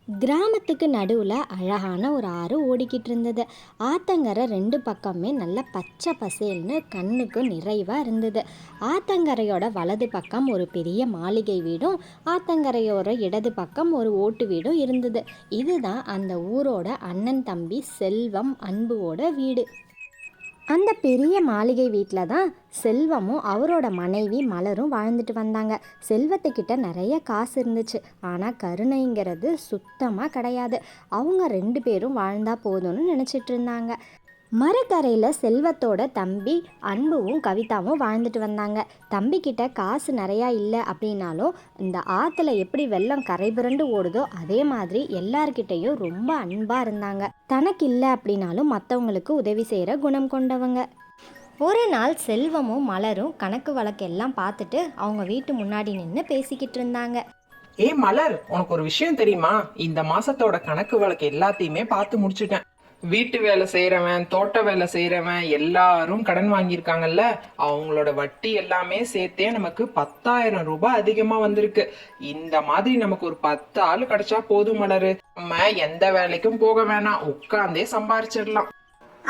கிராமத்துக்கு நடுவில் அழகான ஒரு ஆறு ஓடிக்கிட்டு இருந்தது. ஆத்தங்கரை ரெண்டு பக்கமே நல்ல பச்சை பசேல்னு கண்ணுக்கு நிறைவாக இருந்தது. ஆத்தங்கரையோட வலது பக்கம் ஒரு பெரிய மாளிகை வீடும், ஆத்தங்கரையோட இடது பக்கம் ஒரு ஓட்டு வீடும் இருந்தது. இதுதான் அந்த ஊரோட அண்ணன் தம்பி செல்வம் அன்புவோட வீடு. அந்த பெரிய மாளிகை வீட்டில் தான் செல்வமும் அவரோட மனைவி மலரும் வாழ்ந்துட்டு வந்தாங்க. செல்வத்துக்கிட்ட நிறைய காசு இருந்துச்சு, ஆனால் கருணைங்கிறது சுத்தமாக கிடையாது. அவங்க ரெண்டு பேரும் வாழ்ந்தா போதும்னு நினச்சிட்டு இருந்தாங்க. மரக்கரையில் செல்வத்தோட தம்பி அன்புவும் கவிதாவும் வாழ்ந்துட்டு வந்தாங்க. தம்பிக்கிட்ட காசு நிறையா இல்லை அப்படின்னாலும் இந்த ஆற்றுல எப்படி வெள்ளம் கரை புரண்டு ஓடுதோ அதே மாதிரி எல்லார்கிட்டையும் ரொம்ப அன்பாக இருந்தாங்க. தனக்கு இல்லை அப்படின்னாலும் மற்றவங்களுக்கு உதவி செய்கிற குணம் கொண்டவங்க. ஒரு நாள் செல்வமும் மலரும் கணக்கு வழக்கு எல்லாம் பார்த்துட்டு அவங்க வீட்டு முன்னாடி நின்று பேசிக்கிட்டு இருந்தாங்க. மலர், உனக்கு ஒரு விஷயம் தெரியுமா? இந்த மாசத்தோட கணக்கு வழக்கு எல்லாத்தையுமே பார்த்து முடிச்சுட்டேன். வீட்டு வேலை செய்யறவன், தோட்ட வேலை செய்யறவன் எல்லாரும் கடன் வாங்கியிருக்காங்கல்ல, அவங்களோட வட்டி எல்லாமே சேர்த்தே நமக்கு 10,000 ரூபாய் அதிகமா வந்திருக்கு. இந்த மாதிரி நமக்கு ஒரு 10 ஆள் கிடைச்சா போதும் மலரு. நம்ம எந்த வேலைக்கும் போக வேணாம், உட்கார்ந்தே சம்பாரிச்சிடலாம்.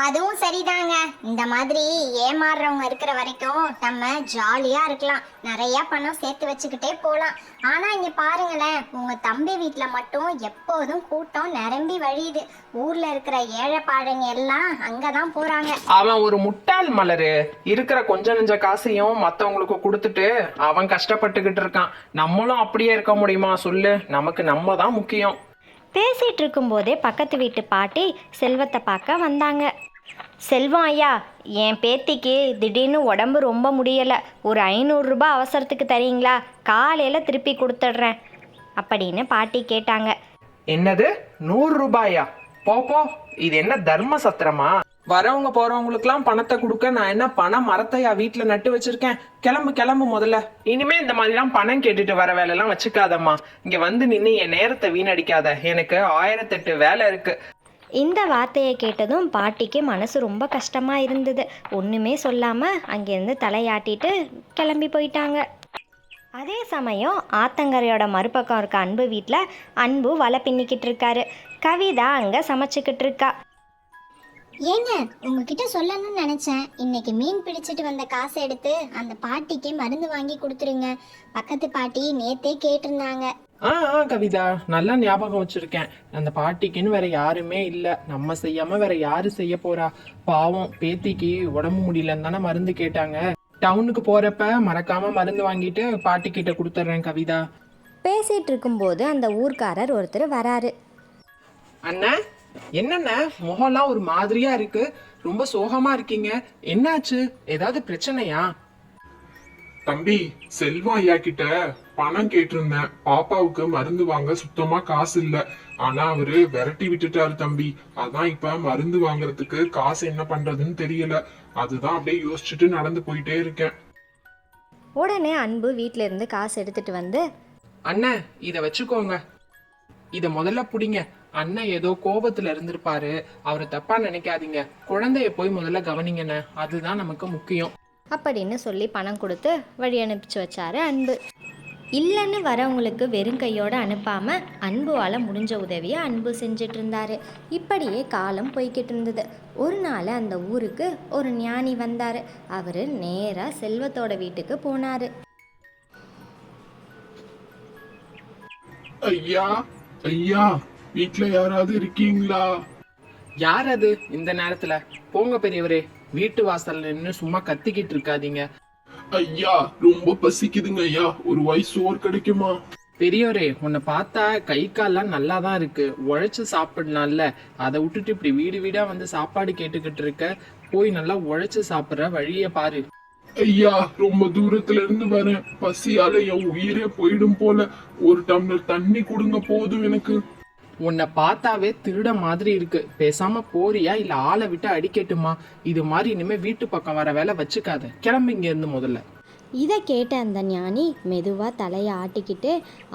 அதுவும் சரிதாங்க. இந்த மாதிரி ஏமாறுறவங்க இருக்கிற வரைக்கும் நம்ம ஜாலியா இருக்கலாம், நிறைய பணம் சேர்த்து வச்சுக்கிட்டே போகலாம். ஆனா இங்க பாருங்களேன், உங்க தம்பி வீட்டுல மட்டும் எப்போதும் கூட்டம் நிரம்பி வழியுது. ஊர்ல இருக்கிற ஏழை பாழைங்க எல்லாம் அங்கதான் போறாங்க. அவன் ஒரு முட்டாள் மலரு. இருக்கிற கொஞ்ச நெஞ்ச காசையும் மத்தவங்களுக்கு கொடுத்துட்டு அவன் கஷ்டப்பட்டுக்கிட்டு இருக்கான். நம்மளும் அப்படியே இருக்க முடியுமா சொல்லு? நமக்கு நம்ம தான் முக்கியம். பேசிகிட்டு இருக்கும்போதே பக்கத்து வீட்டு பாட்டி செல்வத்தை பார்க்க வந்தாங்க. செல்வம் ஐயா, என் பேத்திக்கு திடீர்னு உடம்பு ரொம்ப முடியலை, ஒரு 500 ரூபாய் அவசரத்துக்கு தரீங்களா? காலையில் திருப்பி கொடுத்துட்றேன் அப்படின்னு பாட்டி கேட்டாங்க. என்னது, 100 ரூபாயா? போப்போ, இது என்ன தர்ம சத்திரமா? வரவங்க போறவங்களுக்குலாம் பணத்தை கொடுக்க நான் என்ன பணம் மரத்தையா வீட்டுல நட்டு வச்சிருக்கேன்? கிளம்பு கிளம்பு முதல்ல. இனிமே இந்த மாதிரிலாம் பணம் கேட்டுட்டு வர வேலை எல்லாம் வச்சுக்காதம்மா. இங்க வந்து நின்று என் நேரத்தை வீணடிக்காத, எனக்கு 1008 வேலை இருக்கு. இந்த வார்த்தையை கேட்டதும் பாட்டிக்கு மனசு ரொம்ப கஷ்டமா இருந்தது. ஒண்ணுமே சொல்லாம அங்கேருந்து தலையாட்டிட்டு கிளம்பி போயிட்டாங்க. அதே சமயம் ஆத்தங்கரையோட மறுபக்கம் இருக்க அன்பு வீட்டில் அன்பு வலை பின்னிக்கிட்டு இருக்காரு. கவிதா அங்கே சமைச்சுக்கிட்டு இருக்கா. ஏங்க, உங்ககிட்ட சொல்லணும்னு நினைச்சேன். இன்னைக்கு மீன் பிடிச்சிட்டு வந்த காசை எடுத்து அந்த பாட்டிக்கு மருந்து வாங்கி கொடுத்துருங்க. பக்கத்து பாட்டி நேத்தே கேட்டிருந்தாங்க. கவிதா, நல்லா ஞாபகம் வச்சிருக்கேன். அந்த பாட்டிக்குன்னு வேற யாருமே இல்ல, நம்ம செய்யாம வேற யாரு செய்ய போறா? பாவம், பேத்திக்கு உடம்பு முடியலன்னு தானே மருந்து கேட்டாங்க. டவுனுக்கு போறப்ப மறக்காம மருந்து வாங்கிட்டு பாட்டி கிட்ட கொடுத்துட்றேன் கவிதா. பேசிட்டு இருக்கும்போது அந்த ஊர்க்காரர் ஒருத்தர் வராரு. அண்ணா, என்னண்ண முகம்லாம் ஒரு மாதிரியா இருக்கு, ரொம்ப சோகமா இருக்கீங்க, என்னாச்சு? ஏதாவது பிரச்சனையா? தம்பி, செல்வம் ஐயா கிட்ட பணம் கேட்டிருந்தேன். பாப்பாவுக்கு மருந்து வாங்க சுத்தமா காசு இல்ல. ஆனா அவரு விரட்டி விட்டுட்டாரு தம்பி. அதான் இப்ப மருந்து வாங்குறதுக்கு காசு என்ன பண்றதுன்னு தெரியல. அதுதான் அப்படியே யோசிச்சுட்டு நடந்து போயிட்டே இருக்கேன். உடனே அன்பு வீட்டில இருந்து காசு எடுத்துட்டு வந்து, அண்ணன் இத வச்சுக்கோங்க, இத முதல்ல புடிங்க. அண்ணன் ஏதோ கோபத்துல இருந்திருப்பாரு, அவரை தப்பா நினைக்காதீங்க. குழந்தைய போய் முதல்ல கவனிங்கண்ணே, அதுதான் நமக்கு முக்கியம் அப்படின்னு சொல்லி பணம் கொடுத்து வழி அனுப்பிச்சு வச்சாரு அன்பு. இல்லைன்னு வரவங்களுக்கு வெறும் கையோடு அனுப்பாம அன்புவால் முடிஞ்ச உதவியை அன்பு செஞ்சிட்டு இருந்தாரு. இப்படியே காலம் போய்கிட்டு இருந்தது. ஒரு நாள் அந்த ஊருக்கு ஒரு ஞானி வந்தாரு. அவரு நேரா செல்வத்தோட வீட்டுக்கு போனாரு. ஐயா, ஐயா, வீட்டுல யாராவது இருக்கீங்களா? யார் அது இந்த நேரத்துல? போங்க பெரியவரே, வீட்டு வாசல்ல நின்று சும்மா கத்திக்கிட்டு இருக்காதீங்க. ஐயா, ரொம்ப பசிக்குதுங்க ஐயா, ஒரு வாய் சோறு கிடைக்குமா? பெரியவரே, உன்னை பார்த்தா கை கால்லாம் நல்லா தான் இருக்கு, உழைச்சு சாப்பிடலாம்ல. அதை விட்டுட்டு இப்படி வீடு வீடா வந்து சாப்பாடு கேட்டுக்கிட்டு இருக்க. போய் நல்லா உழைச்சு சாப்பிடுற வழிய பாரு. ஐயா, ரொம்ப தூரத்துல இருந்து வரேன், பசியால என் உயிரே போயிடும் போல. ஒரு டம்ளர் தண்ணி கொடுங்க போதும் எனக்கு. உன்னை பார்த்தாவே திருட மாதிரி இருக்கு, பேசாம போறியா இல்ல ஆளை விட்டு அடிக்கட்டுமா? இது மாதிரி இனிமே வீட்டு பக்கம் வர வேலை வச்சுக்காத, கிளம்பு இங்க இருந்து முதல்ல. இதை கேட்ட அந்த ஞானி மெதுவா தலையை ஆட்டிக்கிட்டு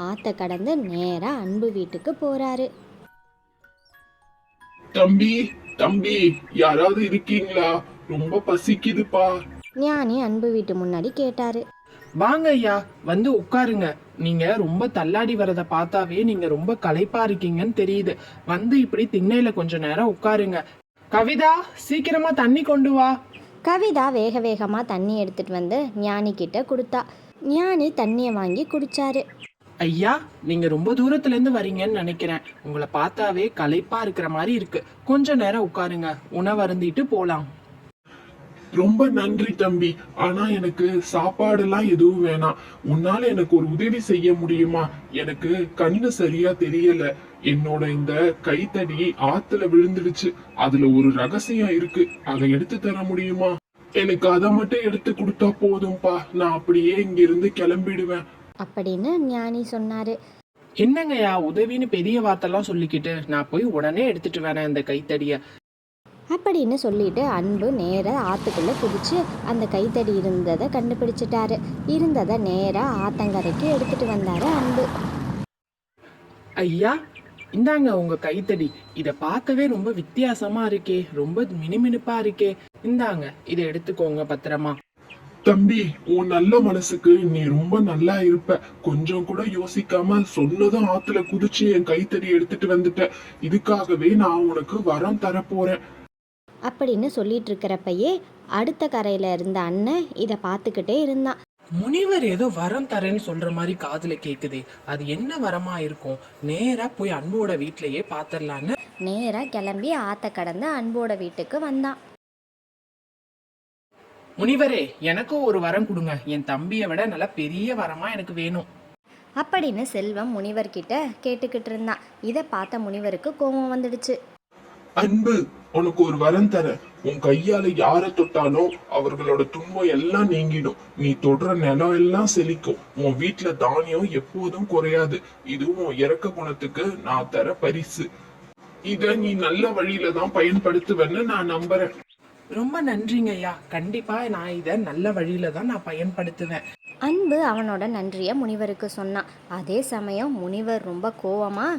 ஆத்த கடந்து நேரா அன்பு வீட்டுக்கு போறாரு. தம்பி, தம்பி, யாராவது இருக்கீங்களா? ரொம்ப பசிக்குதுப்பா. ஞானி அன்பு வீட்டு முன்னாடி கேட்டாரு. வாங்க ஐயா, வந்து உட்காருங்க. நீங்க ரொம்ப தள்ளாடி வரத பார்த்தாவே நீங்க ரொம்ப களைப்பா இருக்கீங்கன்னு தெரியுது. வந்து இப்படி திண்ணையில கொஞ்ச நேரம் உட்காருங்க. கவிதா, சீக்கிரமா தண்ணி கொண்டு வா. கவிதா வேக வேகமாக தண்ணி எடுத்துகிட்டு வந்து ஞானி கிட்ட கொடுத்தா. ஞானி தண்ணியை வாங்கி குடிச்சாரு. ஐயா, நீங்க ரொம்ப தூரத்துல இருந்து வரீங்கன்னு நினைக்கிறேன். உங்களை பார்த்தாவே களைப்பா இருக்கிற மாதிரி இருக்கு. கொஞ்ச நேரம் உட்காருங்க, உணவு அருந்திட்டு போலாம். ரொம்ப நன்றி தம்பி. ஆனா எனக்கு சாப்பாடெல்லாம் எதுவும் வேணாம். உன்னால எனக்கு ஒரு உதவி செய்ய முடியுமா? எனக்கு கண்ணு சரியா தெரியல. என்னோட இந்த கைத்தடி ஆத்துல விழுந்துடுச்சு. அதுல ஒரு ரகசியம் இருக்கு. அதை எடுத்து தர முடியுமா? எனக்கு அதை மட்டும் எடுத்து கொடுத்தா போதும்பா. நான் அப்படியே இங்க இருந்து கிளம்பிடுவேன். அப்படின்னு ஞானி சொன்னாரு. என்னங்கய்யா உதவின்னு பெரிய வார்த்தைலாம் சொல்லிக்கிட்டு, நான் போய் உடனே எடுத்துட்டு வரேன் அந்த கைத்தடிய. அப்படின்னு சொல்லிட்டு அன்பு நேராக ஆற்றுக்குள்ளே குதிச்சு அந்த கைத்தடி இருந்ததை கண்டுபிடிச்சிட்டாரு. இருந்ததை நேராக ஆத்தங்கரைக்கு எடுத்துட்டு வந்தாரு அன்பு. ஐயா, இந்தாங்க உங்க கைத்தடி. இத பார்க்கவே ரொம்ப வித்தியாசமா இருக்கே, ரொம்ப மினுமினுப்பா இருக்கே. இந்தாங்க, இதை எடுத்துக்கோங்க பத்திரமா. தம்பி, உன் நல்ல மனசுக்கு நீ ரொம்ப நல்லா இருப்ப. கொஞ்சம் கூட யோசிக்காம சொன்னதும் ஆத்துல குதிச்சு என் கைத்தடி எடுத்துட்டு வந்துட்ட. இதுக்காகவே நான் உனக்கு வரம் தரப்போறேன். அப்படின்னு சொல்லிட்டு இருக்கிறப்பயே அடுத்த கரையில் இருந்த அண்ணன் இதை பார்த்துக்கிட்டே இருந்தான். முனிவர் ஏதோ வரம் தரேன்னு சொல்ற மாதிரி காதுல கேக்குதே, அது என்ன வரமா இருக்கும்? நேரா போய் அன்போட வீட்லயே பாத்திரலான்னு நேராக கிளம்பி ஆற்ற கடந்து அன்போட வீட்டுக்கு வந்தான். முனிவரே, எனக்கும் ஒரு வரம் கொடுங்க. என் தம்பியை விட நல்ல பெரிய வரமா எனக்கு வேணும். அப்படின்னு செல்வம் முனிவர்கிட்ட கேட்டுக்கிட்டு இருந்தான். இதை பார்த்த முனிவருக்கு கோபம் வந்துடுச்சு. அன்பு, உனக்கு ஒரு வரம் தர. உன் கையால யார தொட்டாலும் அவர்களோட துன்பம் எல்லாம் நீங்கிடும். நீ தொடுற நிலம் எல்லாம் செழிக்கும். உன் வீட்டுல தானியம் எப்போதும் குறையாது. இதுவும் உன் இறக்க குணத்துக்கு நான் தர பரிசு. இத நீ நல்ல வழியில தான் பயன்படுத்துவேன்னு நான் நம்புறேன். ரொம்ப நன்றிங்க ஐயா. கண்டிப்பா நான் இதை நல்ல வழியில தான் நான் பயன்படுத்துவேன். அன்பு அவனோட நன்றியை முனிவருக்கு சொன்னான். அதே சமயம் முனிவர் ரொம்ப கோவமா,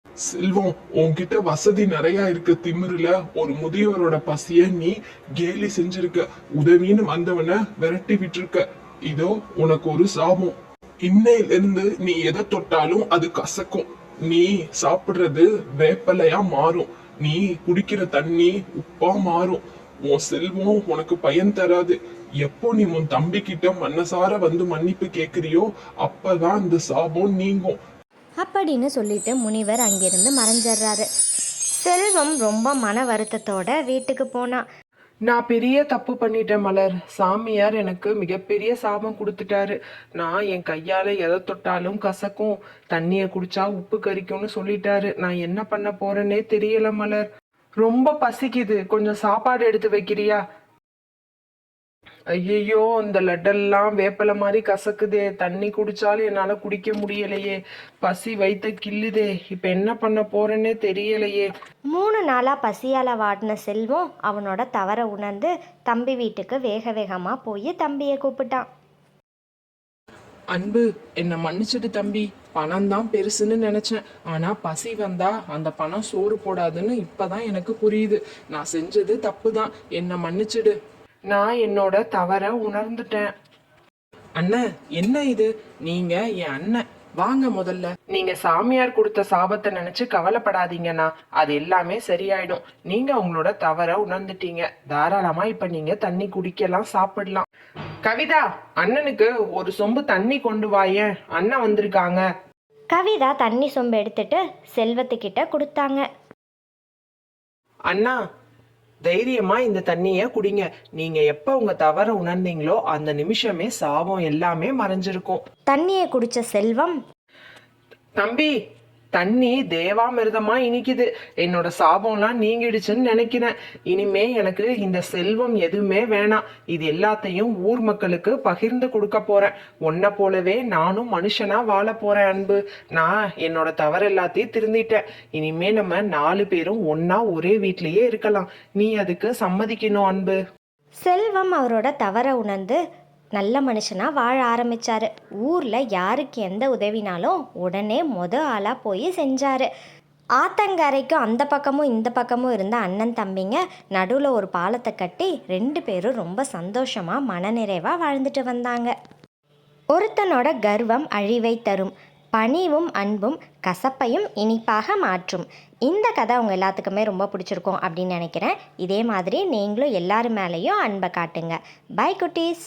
செல்வம், உன்கிட்ட வசதி நிறைய இருக்க திமிருல ஒரு முதியவரோட பசிய நீ கேலி செஞ்சிருக்க. உதவின்னு வந்தவன விரட்டி விட்டுருக்க. இதோ உனக்கு ஒரு சாபம். இன்னையில இருந்து நீ எதை தொட்டாலும் அது கசக்கும். நீ சாப்பிடுறது வேப்பலையா மாறும். நீ குடிக்கிற தண்ணி உப்பா மாறும். உன் செல்வம் உனக்கு பயன் தராது. எப்போ நீ உன் தம்பி கிட்ட மனசார வந்து மன்னிப்பு கேக்குறியோ அப்பதான் இந்த சாபம் நீங்கும். அப்படின்னு சொல்லிட்டு முனிவர் அங்கிருந்து மறைஞ்சிடுறாரு. செல்வம் ரொம்ப மன வருத்தத்தோட வீட்டுக்கு போனான். நான் பெரிய தப்பு பண்ணிட்டேன் மலர். சாமியார் எனக்கு மிகப்பெரிய சாபம் கொடுத்துட்டாரு. நான் என் கையால எதை தொட்டாலும் கசக்கும், தண்ணிய குடிச்சா உப்பு கரிக்கும்னு சொல்லிட்டாரு. நான் என்ன பண்ண போறேன்னே தெரியல மலர். ரொம்ப பசிக்குது, கொஞ்சம் சாப்பாடு எடுத்து வைக்கிறியா? ஐயோ, இந்த லட்டெல்லாம் வேப்பலை மாதிரி கசக்குதே. தண்ணி குடிச்சாலும் என்னால குடிக்க முடியலையே. பசி வயித்த கில்லுதே. இப்ப என்ன பண்ண போறேன்னே தெரியலையே. 3 நாளா பசியால வாடின செல்வம் அவனோட தவற உணர்ந்து தம்பி வீட்டுக்கு வேக வேகமா போய் தம்பியை கூப்பிட்டான். அன்பு, என்ன மன்னிச்சிடு தம்பி. பணம் தான் பெருசுன்னு நினைச்சேன். ஆனா பசி வந்தா அந்த பணம் சோறு போடாதுன்னு இப்பதான் எனக்கு புரியுது. நான் செஞ்சது தப்பு தான். என்ன மன்னிச்சிடு. நான் என்னோட தவற உணர்ந்துட்டேன். அண்ணன், என்ன இது? நீங்க என் அண்ணன். வாங்க முதல்ல. நீங்க சாமியார் கொடுத்த சாபத்தை நினைச்சு கவலைப்படாதீங்கண்ணா. அது எல்லாமே சரியாயிடும். நீங்க உங்களோட தவற உணர்ந்துட்டீங்க. தாராளமா இப்ப நீங்க தண்ணி குடிக்கலாம், சாப்பிடலாம். கவிதா, அண்ணனுக்கு ஒரு சொம்பு தண்ணி கொண்டு வாயேன். அண்ணன் வந்திருக்காங்க. கவிதா தண்ணி சொம்பு எடுத்துட்டு செல்வத்துக்கிட்ட கொடுத்தாங்க. அண்ணா, தைரியமா இந்த தண்ணிய குடிங்க. நீங்க எப்ப உங்க தவற உணர்ந்தீங்களோ அந்த நிமிஷமே சாபம் எல்லாமே மறைஞ்சிருக்கும். தண்ணியை குடிச்ச செல்வம், தம்பி, தண்ணி தேவாமிர்தமா இனிக்குது. என்னோட சாபம்லாம் நீங்கிடுச்சுன்னு நினைக்கிறேன். இனிமே எனக்கு இந்த செல்வம் எதுவுமே வேணாம். இது எல்லாத்தையும் ஊர் மக்களுக்கு பகிர்ந்து கொடுக்க போறேன். உன்னை போலவே நானும் மனுஷனா வாழ போறேன் அன்பு. நான் என்னோட தவறு எல்லாத்தையும் திருந்திட்டேன். இனிமே நம்ம 4 பேரும் ஒன்னா ஒரே வீட்லயே இருக்கலாம். நீ அதுக்கு சம்மதிக்கணும் அன்பு. செல்வம் அவரோட தவற உணர்ந்து நல்ல மனுஷனா வாழ ஆரம்பிச்சாரு. ஊர்ல யாருக்கு எந்த உதவினாலும் உடனே ஆளா போய் செஞ்சாரு. ஆத்தங்கரைக்கும் அந்த பக்கமும் இந்த பக்கமும் இருந்த அண்ணன் தம்பிங்க நடுவில் ஒரு பாலத்தை கட்டி 2 பேரும் ரொம்ப சந்தோஷமா மனநிறைவா வாழ்ந்துட்டு வந்தாங்க. ஒருத்தனோட கர்வம் அழிவை தரும், பணிவும் அன்பும் கசப்பையும் இனிப்பாக மாற்றும். இந்த கதை அவங்க எல்லாத்துக்குமே ரொம்ப பிடிச்சிருக்கும் அப்படின்னு நினைக்கிறேன். இதே மாதிரி நீங்களும் எல்லார் மேலேயும் அன்பை காட்டுங்க. பை குட்டீஸ்.